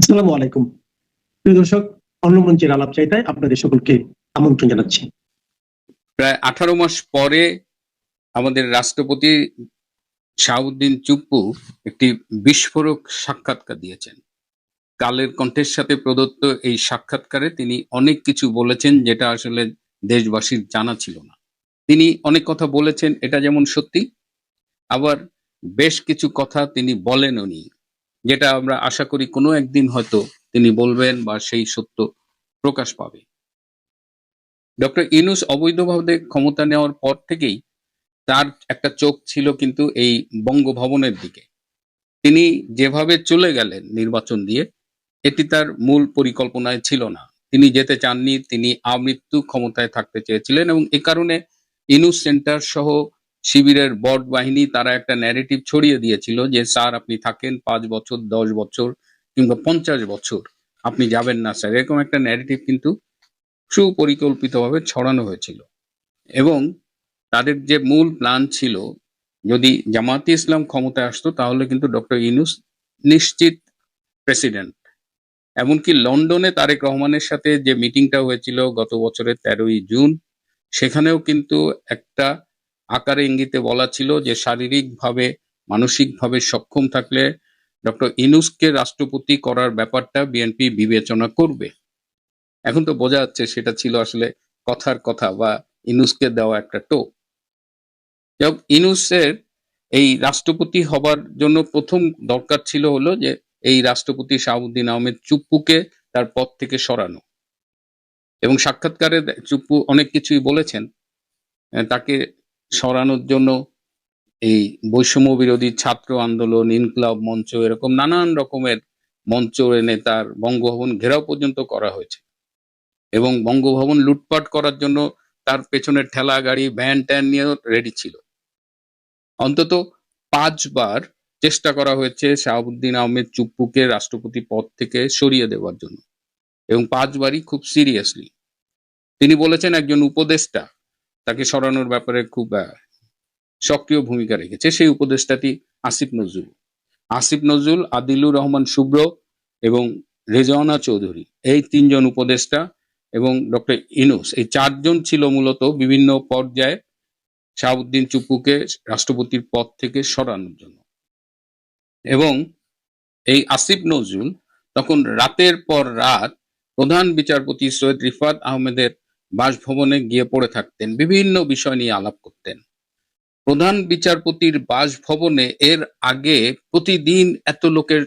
আসসালামু আলাইকুম। প্রিয় দর্শক, অন্য মঞ্চের আলাপ চাইতায় আপনাদের সকলকে আমন্ত্রণ জানাচ্ছি। প্রায় 18 মাস পরে আমাদের রাষ্ট্রপতি শাহাবুদ্দিন চুপ্পু একটি বিস্ফোরক সাক্ষাৎকার দিয়েছেন। কালের কণ্ঠের সাথে প্রদত্ত এই সাক্ষাৎকারে তিনি অনেক কিছু বলেছেন যেটা আসলে দেশবাসীর জানা ছিল না। তিনি অনেক কথা বলেছেন, এটা যেমন সত্যি, আবার বেশ কিছু কথা তিনি বলেননি, যেটা আমরা আশা করি কোনো একদিন হয়তো তিনি বলবেন বা সেই সত্য প্রকাশ পাবে। ডক্টর ইউনূস অবৈধভাবে ক্ষমতা নেওয়ার পর থেকেই তার একটা চোখ ছিল কিন্তু এই বঙ্গভবনের দিকে। তিনি যেভাবে চলে গেলেন নির্বাচন দিয়ে, এটি তার মূল পরিকল্পনায় ছিল না। তিনি যেতে চাননি, তিনি আমৃত্যু ক্ষমতায় থাকতে চেয়েছিলেন এবং এ কারণে ইউনূস সেন্টার সহ শিবিরের বট বাহিনী তারা একটা ন্যারেটিভ ছড়িয়ে দিয়েছিল যে স্যার আপনি থাকেন 5 বছর, 10 বছর কিংবা 50 বছর, আপনি যাবেন না স্যার, এরকম একটা ন্যারেটিভ কিন্তু সুপরিকল্পিতভাবে ছড়ানো হয়েছিল। এবং তাদের যে মূল প্ল্যান ছিল, যদি জামায়াতে ইসলাম ক্ষমতায় আসতো তাহলে কিন্তু ডক্টর ইউনূস নিশ্চিত প্রেসিডেন্ট। এমনকি লন্ডনে তারেক রহমানের সাথে যে মিটিংটা হয়েছিল গত বছরের 13ই জুন, সেখানেও কিন্তু একটা আকারে ইঙ্গিতে বলা ছিল যে শারীরিকভাবে মানসিকভাবে সক্ষম থাকলে ডক্টর ইউনূসকে রাষ্ট্রপতি করার ব্যাপারটা বিএনপি বিবেচনা করবে। এখন তো বোঝা যাচ্ছে সেটা ছিল আসলে কথার কথা বা ইউনূসকে দেওয়া একটা টোপ। ইউনূসের এই রাষ্ট্রপতি হবার জন্য প্রথম দরকার ছিল হলো যে এই রাষ্ট্রপতি শাহাবুদ্দিন আহমেদ চুপ্পুকে তার পদ থেকে সরানো। এবং সাক্ষাৎকারে চুপ্পু অনেক কিছুই বলেছেন। তাকে সরানোর জন্য এই বৈষম্য বিরোধী ছাত্র আন্দোলন, ইনকলাব মঞ্চ, এরকম নানান রকমের মঞ্চ এনে তার বঙ্গভবন ঘেরাও পর্যন্ত করা হয়েছে এবং বঙ্গভবন লুটপাট করার জন্য তার পেছনের ঠেলা গাড়ি, ভ্যান ট্যান নিয়েও রেডি ছিল। অন্তত 5 বার চেষ্টা করা হয়েছে শাহাবুদ্দিন আহমেদ চুপ্পুকে রাষ্ট্রপতি পদ থেকে সরিয়ে দেওয়ার জন্য এবং 5 বারই খুব সিরিয়াসলি। তিনি বলেছেন একজন উপদেষ্টা তাকে সরানোর ব্যাপারে খুব সক্রিয় ভূমিকা রেখেছে, সেই উপদেষ্টাটি আসিফ নজরুল। আসিফ নজরুল, আদিলুর রহমান শুভ্র এবং রেজওয়ানা চৌধুরী, এই 3 জন উপদেষ্টা এবং ডক্টর ইউনূস, এই 4 জন ছিল মূলত বিভিন্ন পর্যায়ে শাহাবুদ্দিন চুপ্পুকে রাষ্ট্রপতির পদ থেকে সরানোর জন্য। এবং এই আসিফ নজরুল তখন রাতের পর রাত প্রধান বিচারপতি সৈয়দ রিফাত আহমেদের বাসভবনে গিয়ে পড়ে থাকতেন, বিভিন্ন বিষয় নিয়ে আলাপ করতেন। প্রধান বিচারপতির বাসভবনে এর আগে প্রতিদিন এত লোকের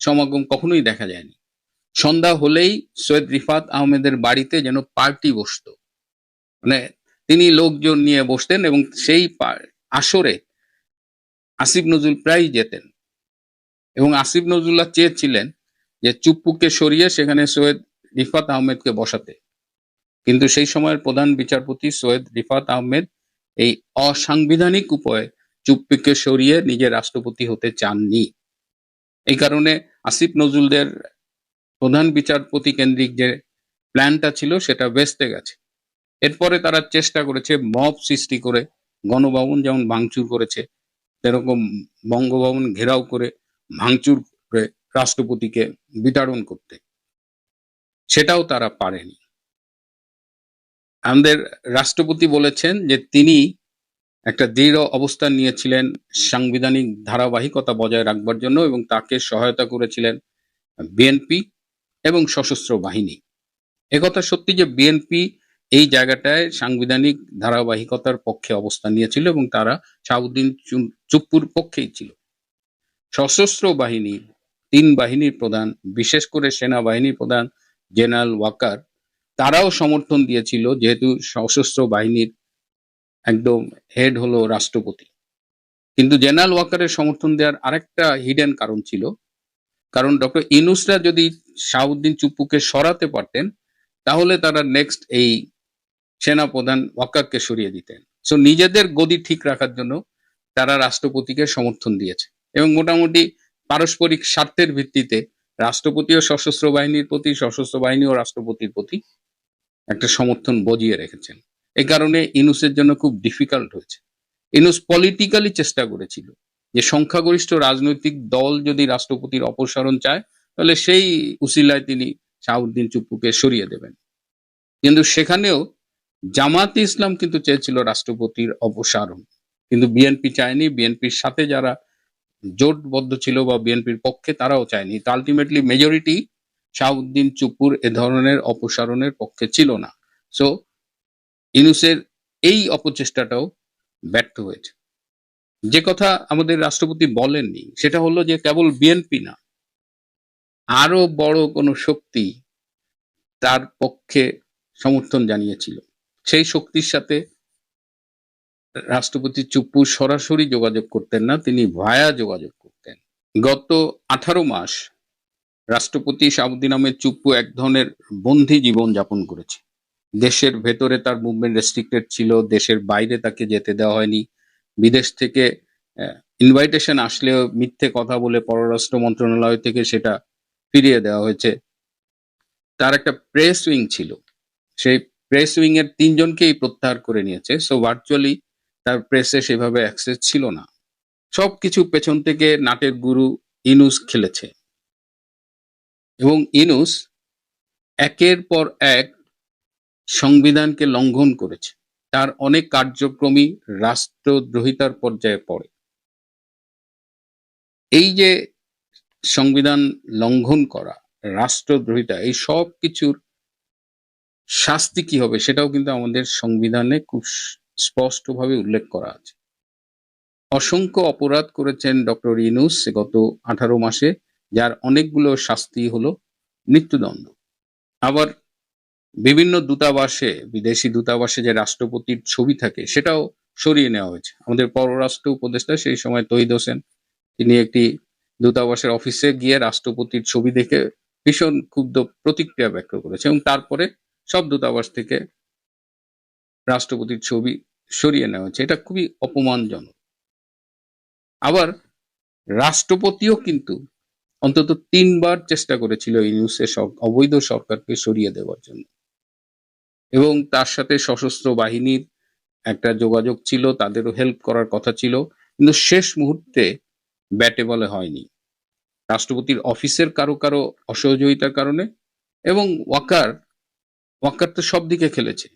সমাগম কখনোই দেখা যায়নি। সন্ধ্যা হলেই সৈয়দ রিফাত আহমেদের বাড়িতে যেন পার্টি বসতো, মানে তিনি লোকজন নিয়ে বসতেন এবং সেই আসরে আসিফ নজরুল প্রায় যেতেন। এবং আসিফ নজরুল্লাহ চেয়েছিলেন যে চুপ্পুকে সরিয়ে সেখানে সৈয়দ রিফাত আহমেদকে বসাতে, কিন্তু সেই সময়ের প্রধান বিচারপতি সৈয়দ রিফাত আহমেদ এই অসাংবিধানিক উপায়ে চুপ্পুকে সরিয়ে নিজে রাষ্ট্রপতি হতে চাননি। এই কারণে আসিফ নজরুলদের প্রধান বিচারপতি কেন্দ্রিক যে প্ল্যানটা ছিল সেটা ভেস্তে গেছে। এরপরে তারা চেষ্টা করেছে মব সৃষ্টি করে, গণভবন যেমন ভাঙচুর করেছে সেরকম বঙ্গভবন ঘেরাও করে ভাঙচুর করে রাষ্ট্রপতিকে বিতাড়ন করতে, সেটাও তারা পারেনি। আমাদের রাষ্ট্রপতি বলেছেন যে তিনি একটা দৃঢ় অবস্থান নিয়েছিলেন সাংবিধানিক ধারাবাহিকতা বজায় রাখবার জন্য এবং তাকে সহায়তা করেছিলেন বিএনপি এবং সশস্ত্র বাহিনী। একথা সত্যি যে বিএনপি এই জায়গাটায় সাংবিধানিক ধারাবাহিকতার পক্ষে অবস্থান নিয়েছিল এবং তারা শাহাবুদ্দিন চুপ্পুর পক্ষেই ছিল। সশস্ত্র বাহিনী 3 বাহিনীর প্রধান, বিশেষ করে সেনাবাহিনীর প্রধান জেনারেল ওয়াকার, তারাও সমর্থন দিয়েছিল, যেহেতু সশস্ত্র বাহিনীর একদম হেড হলো রাষ্ট্রপতি। কিন্তু জেনারেল ওয়াকারের সমর্থন দেওয়ার আরেকটা হিডেন কারণ ছিল, কারণ ডক্টর ইউনূসরা যদি শাহাবুদ্দিন চুপ্পুকে সরাতে পারতেন তাহলে তারা নেক্সট এই সেনাপ্রধান ওয়াকারকে সরিয়ে দিতেন। সো নিজেদের গদি ঠিক রাখার জন্য তারা রাষ্ট্রপতিকে সমর্থন দিয়েছে এবং মোটামুটি পারস্পরিক স্বার্থের ভিত্তিতে রাষ্ট্রপতি ও সশস্ত্র বাহিনীর প্রতি, সশস্ত্র বাহিনী ও রাষ্ট্রপতির প্রতি একটা সমর্থন বজিয়ে রেখেছেন। এই কারণে ইউনূসের জন্য খুব ডিফিকাল্ট হয়েছে। ইউনূস পলিটিক্যালি চেষ্টা করেছিল যে সংখ্যাগরিষ্ঠ রাজনৈতিক দল যদি রাষ্ট্রপতির অপসারণ চায় তাহলে সেই উসিলায় তিনি শাহাবুদ্দিন চুপ্পুকে সরিয়ে দেবেন। কিন্তু সেখানেও জামাতে ইসলাম কিন্তু চেয়েছিল রাষ্ট্রপতির অপসারণ, কিন্তু বিএনপি চায়নি। বিএনপির সাথে যারা জোটবদ্ধ ছিল বা বিএনপির পক্ষে তারাও চায়নি। তো আলটিমেটলি মেজরিটি শাহাবুদ্দিন চুপ্পুর এ ধরনের অপসারণের পক্ষে ছিল না। সো ইউনূসের এই অপচেষ্টাটাও ব্যর্থ হয়েছে। যে কথা আমাদের রাষ্ট্রপতি বলেননি সেটা হলো যে কেবল বিএনপি না, আরো বড় কোনো শক্তি তার পক্ষে সমর্থন জানিয়েছিল। সেই শক্তির সাথে রাষ্ট্রপতি চুপ্পু সরাসরি যোগাযোগ করতেন না, তিনি ভায়া যোগাযোগ করতেন। গত 18 মাস রাষ্ট্রপতি শাহাবুদ্দিন আহমেদ চুপ্পু এক ধরনের বন্দি জীবন যাপন করেছে। দেশের ভেতরে তার মুভমেন্ট রেস্ট্রিক্টেড ছিল, দেশের বাইরে তাকে যেতে দেওয়া হয়নি। বিদেশ থেকে ইনভাইটেশন আসলেও মিথ্যে কথা বলে পররাষ্ট্র মন্ত্রণালয় থেকে সেটা ফিরিয়ে দেওয়া হয়েছে। তার একটা প্রেস উইং ছিল, সেই প্রেস উইং এর 3 জনকেই প্রত্যাহার করে নিয়েছে। সো ভার্চুয়ালি তার প্রেসে সেভাবে অ্যাক্সেস ছিল না। সবকিছু পেছন থেকে নাটের গুরু ইউনূস খেলেছে, এবং ইউনূস একের পর এক সংবিধানকে লঙ্ঘন করেছে। তার অনেক কার্যক্রমই রাষ্ট্রদ্রোহিতার পর্যায়ে পড়ে। এই যে সংবিধান লঙ্ঘন করা, রাষ্ট্রদ্রোহিতা, এই সব কিছুর শাস্তি কি হবে সেটাও কিন্তু আমাদের সংবিধানে খুব স্পষ্টভাবে উল্লেখ করা আছে। অসংখ্য অপরাধ করেছেন ডক্টর ইউনূস গত 18 মাসে, যার অনেকগুলো শাস্তি হলো মৃত্যুদণ্ড। আবার বিভিন্ন দূতাবাসে, বিদেশি দূতাবাসে যে রাষ্ট্রপতির ছবি থাকে সেটাও সরিয়ে নেওয়া হয়েছে। আমাদের পররাষ্ট্র উপদেষ্টা সেই সময় তহিদ হোসেন, তিনি একটি দূতাবাসের অফিসে গিয়ে রাষ্ট্রপতির ছবি দেখে ভীষণ ক্ষুব্ধ প্রতিক্রিয়া ব্যক্ত করেছে, এবং তারপরে সব দূতাবাস থেকে রাষ্ট্রপতির ছবি সরিয়ে নেওয়া হয়েছে। এটা খুবই অপমানজনক। আবার রাষ্ট্রপতিও কিন্তু অন্তত 3 বার চেষ্টা করেছিল ইউনূসের অবৈধ সরকারকে সরিয়ে দেওয়ার জন্য, এবং তার সাথে সশস্ত্র বাহিনীর একটা যোগাযোগ ছিল, তাদেরও হেল্প করার কথা ছিল, কিন্তু শেষ মুহূর্তে ব্যাটে বলে হয়নি। রাষ্ট্রপতির অফিসের কারো কারো অসহযোগিতার কারণে, এবং ওয়াকার তো সব দিকে খেলেছে।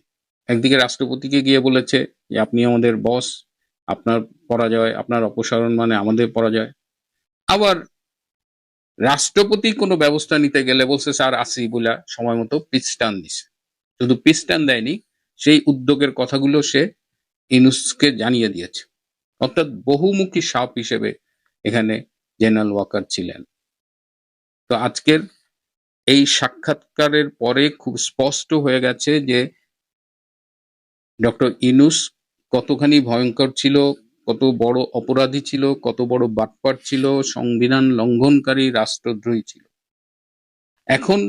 একদিকে রাষ্ট্রপতিকে গিয়ে বলেছে যে আপনি আমাদের বস, আপনার পরাজয়, আপনার অপসারণ মানে আমাদের পরাজয়। আবার রাষ্ট্রপতি কোনো ব্যবস্থা নিতে গেলে বলছে স্যার আসি বলে সময় মতো পিস্টান দিছে। শুধু পিস্টান দেয়নি, সেই উদ্যোগের কথাগুলো সে ইউনূসকে জানিয়ে দিয়েছে। অর্থাৎ বহুমুখী সাপ হিসেবে এখানে জেনারেল ওয়াকার ছিলেন। তো আজকের এই সাক্ষাৎকারের পরে খুব স্পষ্ট হয়ে গেছে যে ডক্টর ইউনূস কতখানি ভয়ঙ্কর ছিল, কত বড় অপরাধী ছিল, কত বড় বাটপার ছিল, সংবিধান লঙ্ঘনকারী, রাষ্ট্রদ্রোহী ছিল। এখন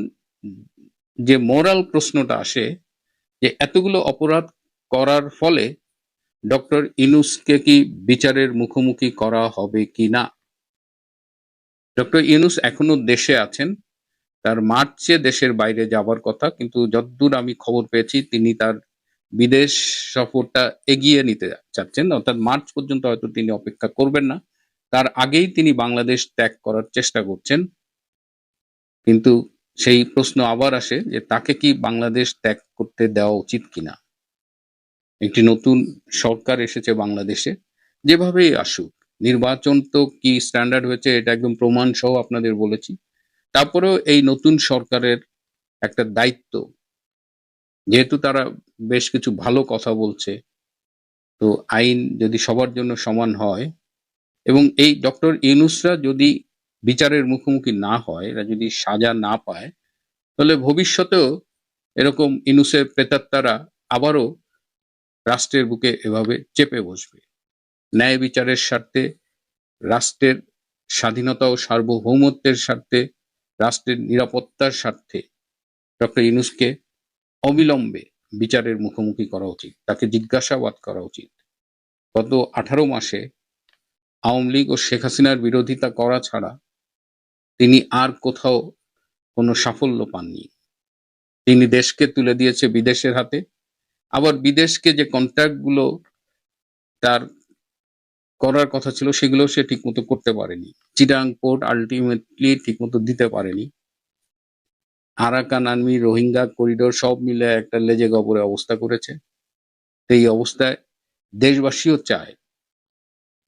যে মোরাল প্রশ্নটা আসে যে এতগুলো অপরাধ করার ফলে ডক্টর ইউনূসকে কি বিচারের মুখোমুখি করা হবে কি না। ডক্টর ইউনূস এখনো দেশে আছেন, তার মার্চে দেশের বাইরে যাবার কথা, কিন্তু যতদূর আমি খবর পেয়েছি তিনি তার বিদেশ সফরটা এগিয়ে নিতে চাচ্ছেন, অর্থাৎ মার্চ পর্যন্ত হয়তো তিনি অপেক্ষা করবেন না, তার আগেই তিনি বাংলাদেশ ত্যাগ করার চেষ্টা করছেন। কিন্তু সেই প্রশ্ন আবার আসে যে তাকে কি বাংলাদেশ ত্যাগ করতে দেওয়া উচিত কিনা। একটি নতুন সরকার এসেছে বাংলাদেশে, যেভাবেই আসুক, নির্বাচন তো কি স্ট্যান্ডার্ড হয়েছে এটা একদম প্রমাণ সহ আপনাদের বলেছি। তারপরেও এই নতুন সরকারের একটা দায়িত্ব, যেহেতু তারা বেশ কিছু ভালো কথা বলছে, তো আইন যদি সবার জন্য সমান হয়, এবং এই ডক্টর ইউনূসরা যদি বিচারের মুখোমুখি না হয়, এরা যদি সাজা না পায়, তাহলে ভবিষ্যতেও এরকম ইউনূসের প্রেতাত্মারা আবারও রাষ্ট্রের বুকে এভাবে চেপে বসবে। ন্যায় বিচারের স্বার্থে, রাষ্ট্রের স্বাধীনতা ও সার্বভৌমত্বের স্বার্থে, রাষ্ট্রের নিরাপত্তার স্বার্থে ডক্টর ইউনূসকে অবিলম্বে বিচারের মুখোমুখি করা উচিত, তাকে জিজ্ঞাসাবাদ করা উচিত। গত 18 মাসে আওয়ামী লীগ ও শেখ হাসিনার বিরোধিতা করা ছাড়া তিনি আর কোথাও কোনো সাফল্য পাননি। তিনি দেশকে তুলে দিয়েছে বিদেশের হাতে, আবার বিদেশকে যে কন্ট্রাক্ট গুলো তার করার কথা ছিল সেগুলো সে ঠিকমতো করতে পারেনি। চিটাগাং পোর্ট আলটিমেটলি ঠিকমতো দিতে পারেনি। আরাকান আর্মি, রোহিঙ্গা করিডোর সব মিলে একটা লেজে গবরে অবস্থা করেছে। এই অবস্থায় দেশবাসীও চায়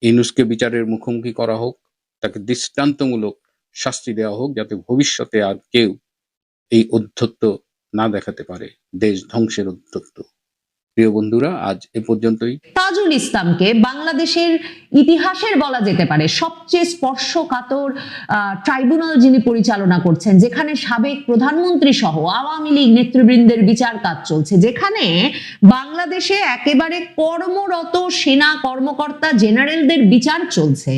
ইউনূসকে বিচারের মুখোমুখি করা হোক, তাকে দৃষ্টান্তমূলক শাস্তি দেওয়া হোক, যাতে ভবিষ্যতে আর কেউ এই ঔদ্ধত্য না দেখাতে পারে, দেশ ধ্বংসের ঔদ্ধত্য। প্রিয় বন্ধুরা, আজ এ পর্যন্তই। তাজুল ইসলামকে বাংলাদেশের ইতিহাসের বলা যেতে পারে সবচেয়ে স্পর্শকাতর ট্রাইব্যুনাল যিনি পরিচালনা করছেন, যেখানে সাবেক প্রধানমন্ত্রী সহ আওয়ামী লীগ নেতৃবৃন্দের বিচার কাজ চলছে, যেখানে বাংলাদেশে একেবারে কর্মরত সেনা কর্মকর্তা জেনারেলদের বিচার চলছে,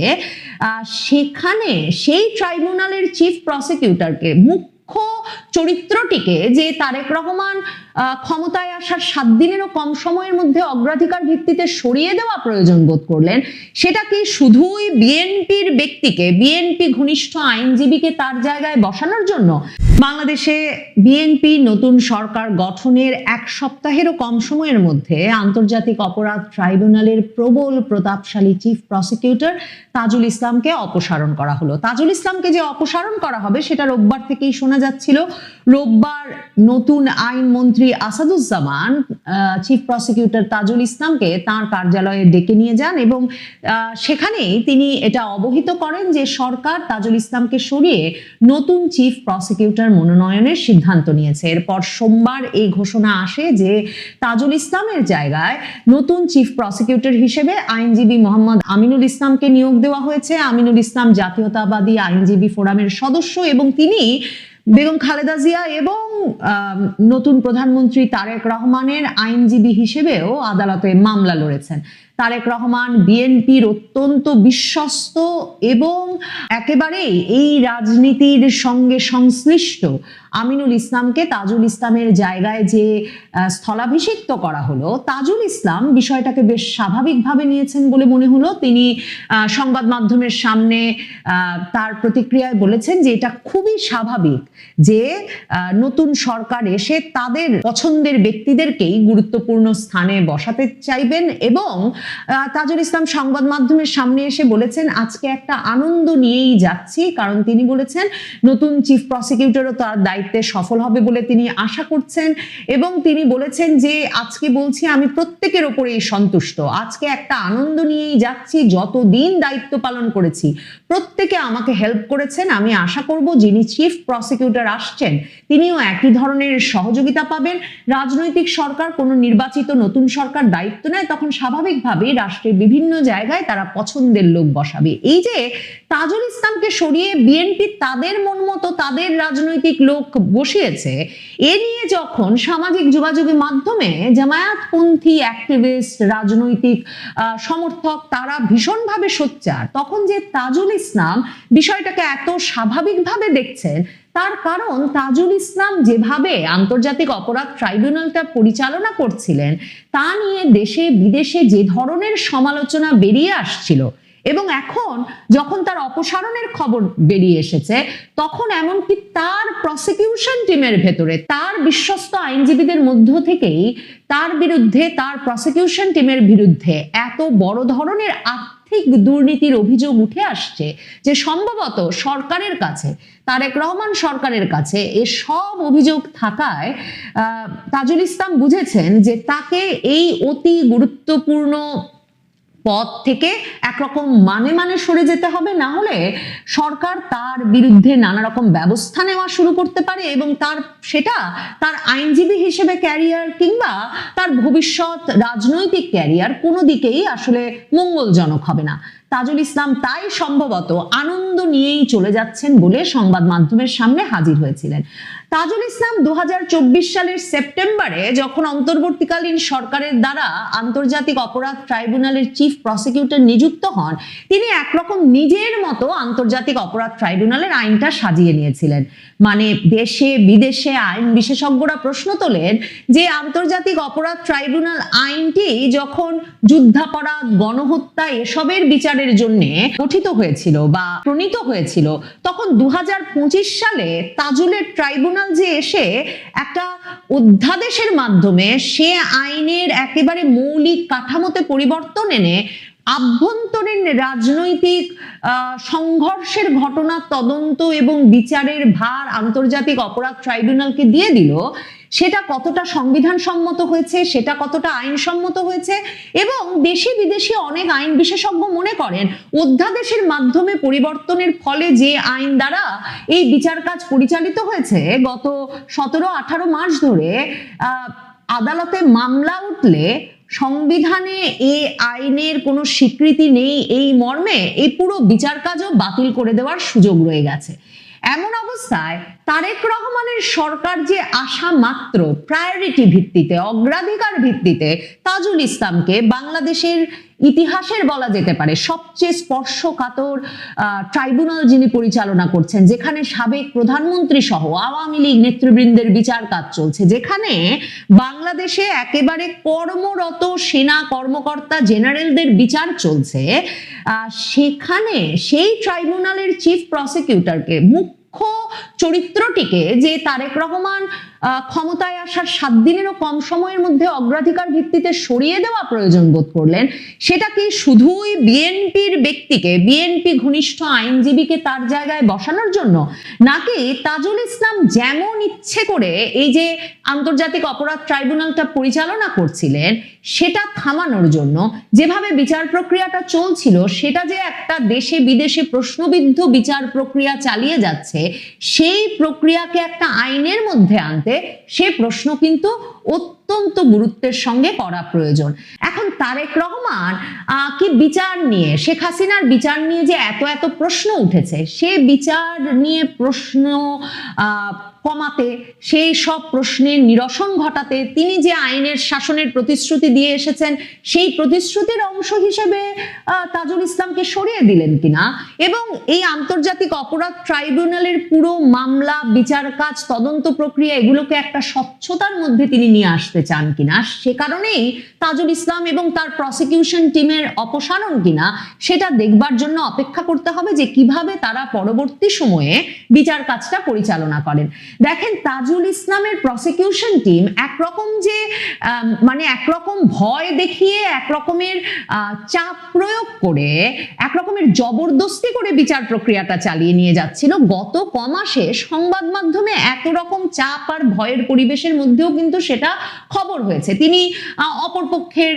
সেখানে সেই ট্রাইব্যুনালের চিফ প্রসিকিউটরকে মুখ্য চরিত্রটিকে যে তারেক রহমান ক্ষমতায় আসার 7 দিনেরও কম সময়ের মধ্যে অগ্রাধিকার ভিত্তিতে সরিয়ে দেওয়া প্রয়োজন বোধ করলেন, সেটা কি শুধুই বিএনপির ব্যক্তিকে, বিএনপি ঘনিষ্ঠ আইনজীবীকে তার জায়গায় বসানোর জন্য? বাংলাদেশে বিএনপি নতুন সরকার গঠনের 1 সপ্তাহেরও কম সময়ের মধ্যে আন্তর্জাতিক অপরাধ ট্রাইব্যুনালের প্রবল প্রতাপশালী চিফ প্রসিকিউটর তাজুল ইসলামকে অপসারণ করা হলো। তাজুল ইসলামকে যে অপসারণ করা হবে সেটা রোববার থেকেই শোনা যাচ্ছিল। রোববার নতুন আইনমন্ত্রী আসাদুজ্জামান চিফ প্রসিকিউটর তাজুল ইসলামকে তার কার্যালয়ে ডেকে নিয়ে যান এবং সেখানেই তিনি এটা অবহিত করেন যে সরকার তাজুল ইসলামকে সরিয়ে নতুন চিফ প্রসিকিউটর মনোনয়নের সিদ্ধান্ত নিয়েছে। এরপর সোমবার এই ঘোষণা আসে যে তাজুল ইসলামের জায়গায় নতুন চিফ প্রসিকিউটর হিসেবে আইনজীবী মোহাম্মদ আমিনুল ইসলামকে নিয়োগ দেওয়া হয়েছে। আমিনুল ইসলাম জাতীয়তাবাদী আইনজীবী ফোরামের সদস্য এবং তিনি বেগম খালেদা জিয়া এবং নতুন প্রধানমন্ত্রী তারেক রহমানের আইনজীবী হিসেবেও আদালতে মামলা লড়েছেন। তারেক রহমান বিএনপির অত্যন্ত বিশ্বস্ত এবং একেবারেই এই রাজনীতির সঙ্গে সংশ্লিষ্ট আমিনুল ইসলামকে তাজুল ইসলামের জায়গায় যে স্থলাভিষিক্ত করা হলো, তাজুল ইসলাম বিষয়টাকে বেশ স্বাভাবিকভাবে নিয়েছেন বলে মনে হলো। তিনি সংবাদ মাধ্যমের সামনে তার প্রতিক্রিয়ায় বলেছেন যে এটা খুবই স্বাভাবিক যে নতুন সরকার এসে তাদের পছন্দের ব্যক্তিদেরকেই গুরুত্বপূর্ণ স্থানে বসাতে চাইবেন এবং তাজুল ইসলাম সংবাদ মাধ্যমের সামনে এসে বলেছেন আজকে একটা আনন্দ নিয়েই যাচ্ছি, কারণ তিনি বলেছেন নতুন চিফ প্রসিকিউটরও তার দায়িত্বে সফল হবে বলে তিনি আশা করছেন এবং তিনি বলেছেন যে আজকে বলছি আমি প্রত্যেকের ওপরেই সন্তুষ্ট, আজকে একটা আনন্দ নিয়েই যাচ্ছি, যতদিন দায়িত্ব পালন করেছি প্রত্যেকে আমাকে হেল্প করেছেন, আমি আশা করব যিনি চিফ প্রসিকিউটর আসছেন তিনিও একই ধরনের সহযোগিতা পাবেন। রাজনৈতিক সরকার কোনো নির্বাচিত নতুন সরকার দায়িত্ব নেয় তখন স্বাভাবিকভাবেই রাষ্ট্রের বিভিন্ন জায়গায় তারা পছন্দের লোক বসাবে। এই যে তাজুল ইসলামকে সরিয়ে বিএনপি তাদের মন মতো তাদের রাজনৈতিক লোক বসিয়েছে, এ নিয়ে যখন সামাজিক যোগাযোগের মাধ্যমে জামায়াতপন্থী অ্যাক্টিভিস্ট রাজনৈতিক সমর্থক তারা ভীষণভাবে সোচ্চার, তখন যে তাজুল ইসলাম বিষয়টাকে এত স্বাভাবিকভাবে দেখছেন তার কারণ তাজুল ইসলাম যেভাবে আন্তর্জাতিক অপরাধ ট্রাইব্যুনালটা পরিচালনা করছিলেন তা নিয়ে দেশে বিদেশে যে ধরনের সমালোচনা বেরিয়ে আসছিল এবং এখন যখন তার অপসারণের খবর বেরিয়ে এসেছে তখন এমনকি তার প্রসিকিউশন টিমের ভেতরে তার বিশ্বস্ত আইনজীবীদের মধ্য থেকেই তার বিরুদ্ধে, তার প্রসিকিউশন টিমের বিরুদ্ধে এত বড় ধরনের আর্থিক দুর্নীতির অভিযোগ উঠে আসছে যে সম্ভবত সরকারের কাছে, তারেক রহমান সরকারের কাছে এসব অভিযোগ থাকায় তাজুল ইসলাম বুঝেছেন যে তাকে এই অতি গুরুত্বপূর্ণ পদ থেকে একরকম মানে সরে যেতে হবে, না হলে সরকার তার বিরুদ্ধে নানা রকম ব্যবস্থা নেওয়া শুরু করতে পারে এবং সেটা তার আইনজীবী হিসেবে ক্যারিয়ার কিংবা তার ভবিষ্যৎ রাজনৈতিক ক্যারিয়ার কোনো দিকেই আসলে মঙ্গলজনক হবে না। তাজুল ইসলাম তাই সম্ভবত আনন্দ নিয়েই চলে যাচ্ছেন বলে সংবাদ মাধ্যমের সামনে হাজির হয়েছিলেন। তাজুল ইসলাম 2024 সালের সেপ্টেম্বরে যখন অন্তর্বর্তীকালীন সরকারের দ্বারা আন্তর্জাতিক অপরাধ ট্রাইব্যুনালের চিফ প্রসিকিউটর নিযুক্ত হন, তিনি একরকম নিজের মতো আন্তর্জাতিক অপরাধ ট্রাইব্যুনালের আইনটা সাজিয়ে নিয়েছিলেন। মানে দেশে বিদেশে আইন বিশেষজ্ঞরা প্রশ্ন তোলেন যে আন্তর্জাতিক অপরাধ ট্রাইব্যুনাল আইনটি যখন যুদ্ধাপরাধ, গণহত্যা এসবের বিচারের জন্য গঠিত হয়েছিল বা প্রণীত হয়েছিল তখন 2025 সালে তাজুলের ট্রাইব্যুনাল যে এসে একটা অধ্যাদেশের মাধ্যমে সে আইনের একেবারে মৌলিক কাঠামোতে পরিবর্তন এনে আভ্যন্তরীণ রাজনৈতিক সংঘর্ষের ঘটনা তদন্ত এবং বিচারের ভার আন্তর্জাতিক অপরাধ ট্রাইব্যুনালকে দিয়ে দিল, সেটা কতটা সংবিধান সম্মত হয়েছে, সেটা কতটা আইনসম্মত হয়েছে। এবং দেশি বিদেশি অনেক আইন বিশেষজ্ঞ মনে করেন অধ্যাদেশের মাধ্যমে পরিবর্তনের ফলে যে আইন দ্বারা এই বিচার কাজ পরিচালিত হয়েছে, গত 17-18 মাস ধরে আদালতে মামলা উঠলে সংবিধানে এই আইনের কোনো স্বীকৃতি নেই এই মর্মে এই পুরো বিচার কাজও বাতিল করে দেওয়ার সুযোগ রয়ে গেছে। এমন অবস্থায় তারেক রহমানের সরকার যে আশা মাত্র প্রায়োরিটি ভিত্তিতে, অগ্রাধিকার ভিত্তিতে তাজুল ইসলামকে বাংলাদেশের ইতিহাসের বলা যেতে পারে সবচেয়ে স্পর্শকাতর ট্রাইব্যুনাল যিনি পরিচালনা করছেন, যেখানে সাবেক প্রধানমন্ত্রী সহ আওয়ামী লীগ নেতৃবৃন্দের বিচার কাজ চলছে, যেখানে বাংলাদেশে একেবারে কর্মরত সেনা কর্মকর্তা জেনারেলদের বিচার চলছে, সেখানে সেই ট্রাইব্যুনালের চিফ প্রসিকিউটরকে, মুখ্য চরিত্রটিকে যে তারেক রহমান ক্ষমতায় আসার 7 দিনেরও কম সময়ের মধ্যে অগ্রাধিকার ভিত্তিতে সরিয়ে দেওয়া প্রয়োজন বোধ করলেন, সেটা কি শুধুই বিএনপির ব্যক্তিকে, বিএনপি ঘনিষ্ঠ আইনজীবীকে তার জায়গায় বসানোর জন্য, নাকি তাজুল ইসলাম যেমন ইচ্ছে করে এই যে আন্তর্জাতিক অপরাধ ট্রাইব্যুনালটা পরিচালনা করছিলেন সেটা থামানোর জন্য, যেভাবে বিচার প্রক্রিয়াটা চলছিল সেটা যে একটা দেশে বিদেশে প্রশ্নবিদ্ধ বিচার প্রক্রিয়া চালিয়ে যাচ্ছে, সেই প্রক্রিয়াকে একটা আইনের মধ্যে আনতে সে প্রশ্ন কিন্তু অত্যন্ত গুরুত্বের সঙ্গে করা প্রয়োজন। এখন তারেক রহমান কি বিচার নিয়ে, শেখ হাসিনার বিচার নিয়ে যে এত এত প্রশ্ন উঠেছে, সে বিচার নিয়ে প্রশ্ন কমাতে, সেই সব প্রশ্নের নিরসন ঘটাতে তিনি যে আইনের শাসনের প্রতিশ্রুতি দিয়ে এসেছেন সেই প্রতিশ্রুতির অংশ হিসেবে তাজুল ইসলামকে সরিয়ে দিলেন কিনা, এবং এই আন্তর্জাতিক অপরাধ ট্রাইব্যুনালের পুরো মামলা, বিচার কাজ, তদন্ত প্রক্রিয়া এগুলোকে একটা স্বচ্ছতার মধ্যে তিনি নিয়ে আসতে চান কিনা, সে কারণেই তাজুল ইসলাম এবং তার প্রসিকিউশন টিমের অপসারণ কিনা, সেটা দেখবার জন্য অপেক্ষা করতে হবে যে কিভাবে তারা পরবর্তী সময়ে বিচার কাজটা পরিচালনা করেন। দেখেন, তাজুল ইসলামের প্রসিকিউশন টিম একরকম যে মানে একরকম ভয় দেখিয়ে, একরকমের চাপ প্রয়োগ করে, একরকমের জবরদস্তি করে বিচার প্রক্রিয়াটা চালিয়ে নিয়ে যাচ্ছিল। গত কমাসে সংবাদ মাধ্যমে এত রকম চাপ আর ভয়ের পরিবেশের মধ্যেও কিন্তু সেটা খবর হয়েছে। তিনি অপরপক্ষের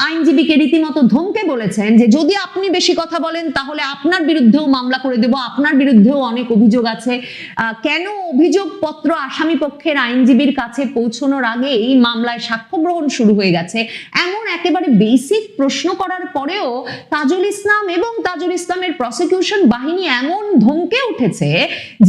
আইনজীবীকে রীতিমতো ধমকে বলেছেন যে যদি আপনি বেশি কথা বলেন তাহলে আপনার বিরুদ্ধেও মামলা করে দেব, আপনার বিরুদ্ধেও অনেক অভিযোগ আছে। কেন অভিযোগপত্র আসামি পক্ষের আইনজীবীর কাছে পৌঁছানোর আগে এই মামলায় সাক্ষ্য গ্রহণ শুরু হয়ে গেছে, এমন একেবারে বেসিক প্রশ্ন করার পরেও তাজুল ইসলাম এবং তাজুল ইসলামের প্রসিকিউশন বাহিনী এমন ধমকে উঠেছে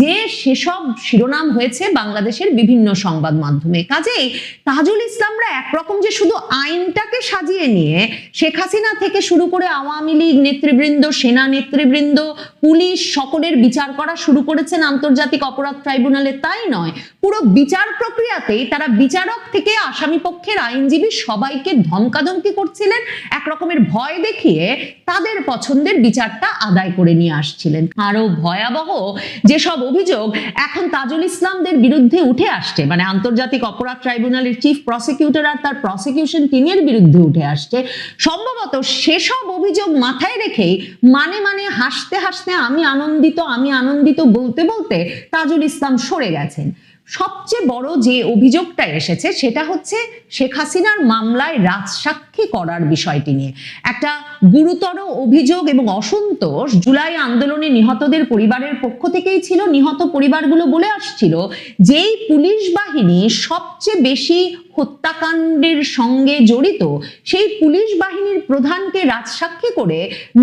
যে সেসব শিরোনাম হয়েছে বাংলাদেশের বিভিন্ন সংবাদ মাধ্যমে। কাজেই তাজুল ইসলামরা একরকম যে শুধু আইনটাকে সাজিয়ে নিয়ে শেখ হাসিনা থেকে শুরু করে আওয়ামী লীগ নেতৃবৃন্দ, সেনা নেতৃবৃন্দ, পুলিশ সকলের বিচার করা শুরু করেছেন আন্তর্জাতিক অপরাধ ট্রাইব্যুনালে, তাই নয়, পুরো বিচার প্রক্রিয়াতেই তারা বিচারক থেকে আসামি পক্ষের আইনজীবী সবাইকে ধমকাধমকি করছিলেন, একরকমের ভয় দেখিয়ে তাদের পছন্দের বিচারটা আদায় করে নিয়ে আসছিলেন। আরো ভয়াবহ যেসব অভিযোগ এখন তাজুল ইসলামদের বিরুদ্ধে উঠে আসছে, মানে আন্তর্জাতিক অপরাধ ট্রাইব্যুনালের চিফ প্রসিকিউটর আর তার প্রসিকিউশন টিমের বিরুদ্ধে উঠে আসছে, সম্ভবত সেসব অভিযোগ মাথায় রেখেই মানে হাসতে হাসতে আমি আনন্দিত বলতে বলতে তাজুল ইসলাম সরে গেছেন। সবচেয়ে বড় যে অভিযোগটা এসেছে সেটা হচ্ছে শেখ হাসিনার মামলায় রাজসাক্ষী করার বিষয়টি নিয়ে একটা গুরুতর অভিযোগ এবং অসন্তোষ জুলাই আন্দোলনে নিহতদের পরিবারের পক্ষ থেকেই ছিল। নিহত পরিবারগুলো বলে আসছিল যেই পুলিশ বাহিনী সবচেয়ে বেশি হত্যাকাণ্ডের সঙ্গে জড়িত, সেই পুলিশ বাহিনীর প্রধানকে রাজসাক্ষী করে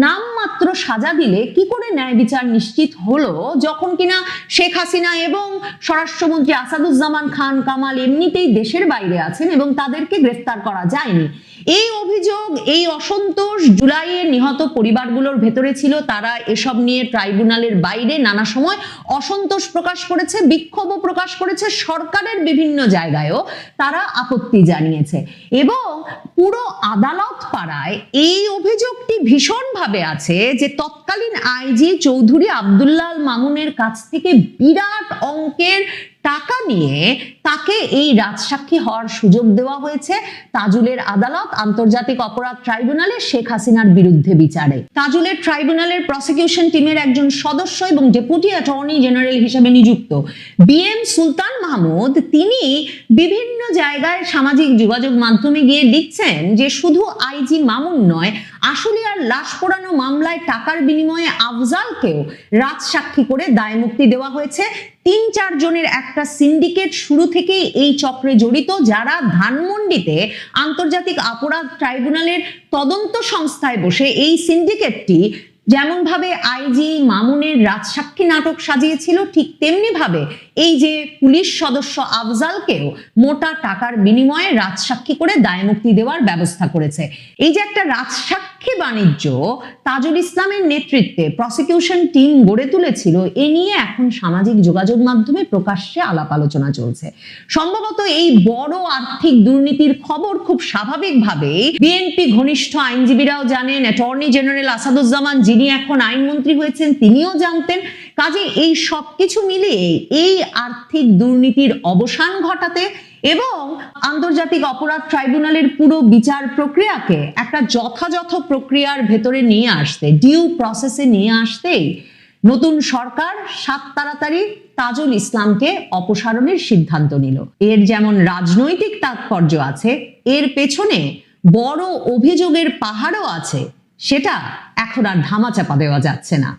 নামমাত্র সাজা দিলে কি করে ন্যায় বিচার নিশ্চিত হলো, যখন কিনা শেখ হাসিনা এবং স্বরাষ্ট্রমন্ত্রী আসাদুজ্জামান খান কামাল এমনিতেই দেশের বাইরে আছেন এবং তাদেরকে গ্রেফতার করা যায়নি। এই অভিযোগ, এই অসন্তোষ জুলাইয়ের নিহত পরিবারগুলোর ভেতরে ছিল। তারা এসব নিয়ে ট্রাইব্যুনালের বাইরে নানা সময় অসন্তোষ প্রকাশ করেছে, বিক্ষোভও প্রকাশ করেছে, সরকারের বিভিন্ন জায়গায়ও তারা আপত্তি জানিয়েছে এবং পুরো আদালত পাড়ায় এই অভিযোগটি ভীষণভাবে আছে যে তৎকালীন আইজি চৌধুরী আব্দুল্লাহ আল মামুনের কাছ থেকে বিরাট অঙ্কের টাকা নিয়ে তাকে এই রাজসাক্ষী হওয়ার সুযোগ দেওয়া হয়েছে তাজুলের আদালত আন্তর্জাতিক অপরাধ ট্রাইব্যুনালে শেখ হাসিনার বিরুদ্ধে বিচারে। তাজুলের ট্রাইব্যুনালের প্রসিকিউশন টিমের একজন সদস্য এবং ডেপুটি অ্যাটর্নি জেনারেল হিসেবে নিযুক্ত বিএম সুলতান মাহমুদ, তিনি বিভিন্ন জায়গায় সামাজিক যোগাযোগ মাধ্যমে গিয়ে লিখছেন যে শুধু আইজি মামুন নয়, আশুলিয়ার লাশ পোড়ানো মামলায় টাকার বিনিময়ে আফজালকেও রাজসাক্ষী করে দায়মুক্তি দেওয়া হয়েছে। ৩-৪ জনের একটা সিন্ডিকেট শুরু থেকেই এই চক্রে জড়িত, যারা ধানমন্ডিতে আন্তর্জাতিক অপরাধ ট্রাইব্যুনালের তদন্ত সংস্থায় বসে এই সিন্ডিকেটটি যেমন ভাবে আইজি মামুনের রাজসাক্ষী নাটক সাজিয়েছিল, ঠিক তেমনি ভাবে এই যে পুলিশ সদস্য আফজালকেও মোটা টাকার বিনিময়ে রাজসাক্ষী করে দায়মুক্তি দেওয়ার ব্যবস্থা করেছে। এই যে একটা রাজসাক্ষী বাণিজ্য তাজুল ইসলামের নেতৃত্বে প্রসিকিউশন টিম গড়ে তুলেছিল, এ নিয়ে এখন সামাজিক যোগাযোগ মাধ্যমে প্রকাশ্যে আলাপ আলোচনা চলছে। সম্ভবত এই বড় আর্থিক দুর্নীতির খবর খুব স্বাভাবিকভাবেই বিএনপি ঘনিষ্ঠ আইনজীবীরাও জানেন, অ্যাটর্নি জেনারেল আসাদুজ্জামান যিনি এখন আইনমন্ত্রী হয়েছেন তিনিও জানতেন। কাজে এই সবকিছু মিলিয়ে এই আর্থিক দুর্নীতির অবসান ঘটাতে এবং আন্তর্জাতিক অপরাধ ট্রাইব্যুনালের পুরো বিচার প্রক্রিয়াকে একটা যথাযথ প্রক্রিয়ার ভেতরে নিয়ে আসতে, ডিউ প্রসেসে নিয়ে আসতেই নতুন সরকার তাড়াতাড়ি তাজুল ইসলামকে অপসারণের সিদ্ধান্ত নিল। এর যেমন রাজনৈতিক তাৎপর্য আছে, এর পেছনে বড় অভিযোগের পাহাড়ও আছে, সেটা এখন আর ধামাচাপা দেওয়া যাচ্ছে না।